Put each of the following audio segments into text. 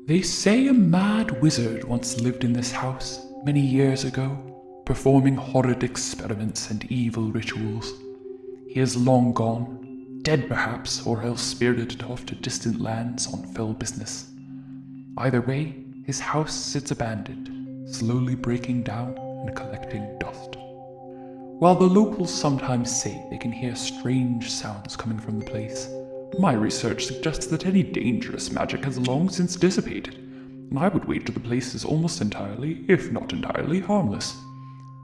They say a mad wizard once lived in this house many years ago, performing horrid experiments and evil rituals. He is long gone, dead perhaps, or else spirited off to distant lands on fell business. Either way, his house sits abandoned, slowly breaking down and collecting dust. While the locals sometimes say they can hear strange sounds coming from the place, my research suggests that any dangerous magic has long since dissipated, and I would wager the place is almost entirely, if not entirely, harmless.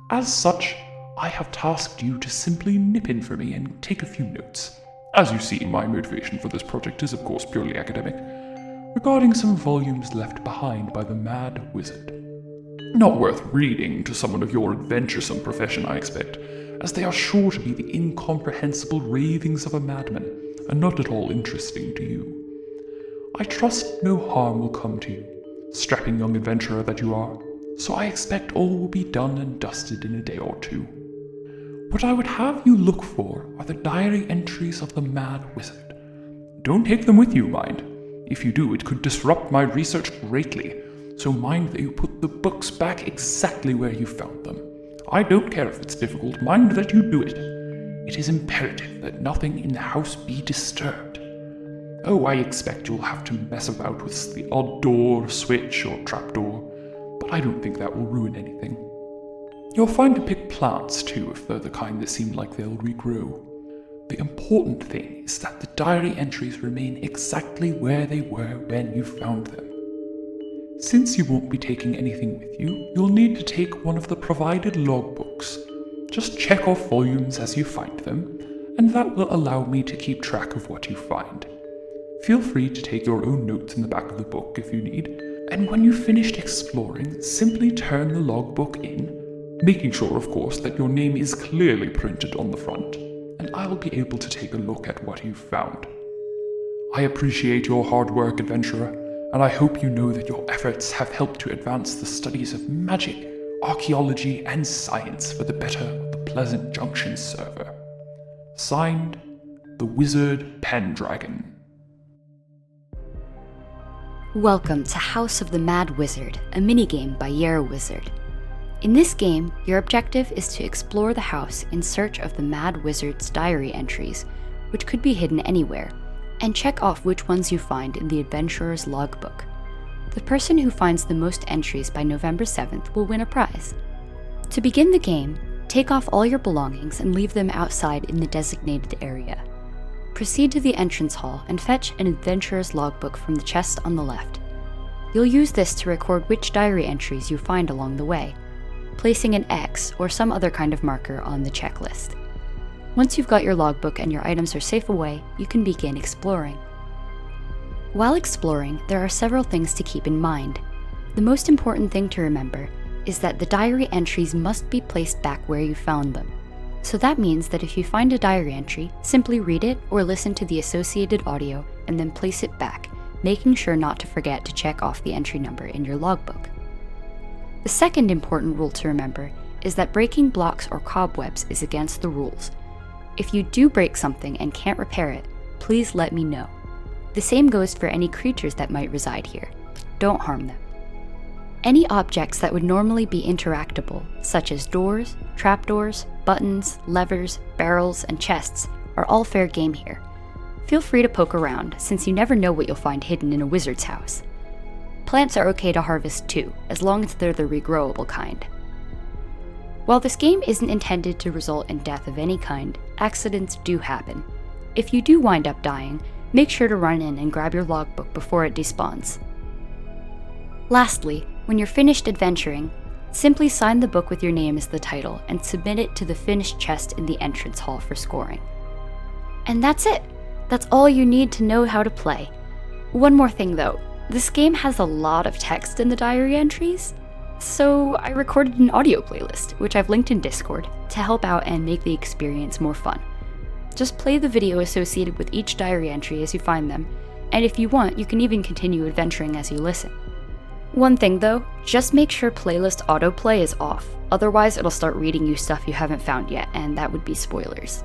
As such, I have tasked you to simply nip in for me and take a few notes. As you see, my motivation for this project is of course purely academic, regarding some volumes left behind by the Mad Wizard. Not worth reading to someone of your adventuresome profession, I expect, as they are sure to be the incomprehensible ravings of a madman, and not at all interesting to you. I trust no harm will come to you, strapping young adventurer that you are, so I expect all will be done and dusted in a day or two. What I would have you look for are the diary entries of the Mad Wizard. Don't take them with you, mind. If you do, it could disrupt my research greatly, so mind that you put the books back exactly where you found them. I don't care if it's difficult, mind that you do it. It is imperative that nothing in the house be disturbed. Oh, I expect you'll have to mess about with the odd door, switch, or trapdoor, but I don't think that will ruin anything. You'll find to pick plants too, if they're the kind that seem like they'll regrow. The important thing is that the diary entries remain exactly where they were when you found them. Since you won't be taking anything with you, you'll need to take one of the provided logbooks. Just check off volumes as you find them, and that will allow me to keep track of what you find. Feel free to take your own notes in the back of the book if you need, and when you've finished exploring, simply turn the logbook in, making sure, of course, that your name is clearly printed on the front, and I'll be able to take a look at what you've found. I appreciate your hard work, adventurer, and I hope you know that your efforts have helped to advance the studies of magic, archaeology, and science for the better of the Pleasant Junction server. Signed, the Wizard Pendragon. Welcome to House of the Mad Wizard, a minigame by JERAWIZARD. In this game, your objective is to explore the house in search of the Mad Wizard's diary entries, which could be hidden anywhere, and check off which ones you find in the adventurer's logbook. The person who finds the most entries by November 7th will win a prize. To begin the game, take off all your belongings and leave them outside in the designated area. Proceed to the entrance hall and fetch an adventurer's logbook from the chest on the left. You'll use this to record which diary entries you find along the way, placing an X or some other kind of marker on the checklist. Once you've got your logbook and your items are safe away, you can begin exploring. While exploring, there are several things to keep in mind. The most important thing to remember is that the diary entries must be placed back where you found them. So that means that if you find a diary entry, simply read it or listen to the associated audio and then place it back, making sure not to forget to check off the entry number in your logbook. The second important rule to remember is that breaking blocks or cobwebs is against the rules. If you do break something and can't repair it, please let me know. The same goes for any creatures that might reside here. Don't harm them. Any objects that would normally be interactable, such as doors, trapdoors, buttons, levers, barrels, and chests, are all fair game here. Feel free to poke around, since you never know what you'll find hidden in a wizard's house. Plants are okay to harvest too, as long as they're the regrowable kind. While this game isn't intended to result in death of any kind, accidents do happen. If you do wind up dying, make sure to run in and grab your logbook before it despawns. Lastly, when you're finished adventuring, simply sign the book with your name as the title and submit it to the finished chest in the entrance hall for scoring. And that's it! That's all you need to know how to play. One more thing though, this game has a lot of text in the diary entries, so I recorded an audio playlist, which I've linked in Discord, to help out and make the experience more fun. Just play the video associated with each diary entry as you find them, and if you want, you can even continue adventuring as you listen. One thing though, just make sure playlist autoplay is off, otherwise it'll start reading you stuff you haven't found yet, and that would be spoilers.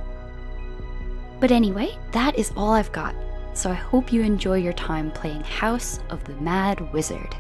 But anyway, that is all I've got. so I hope you enjoy your time playing House of the Mad Wizard.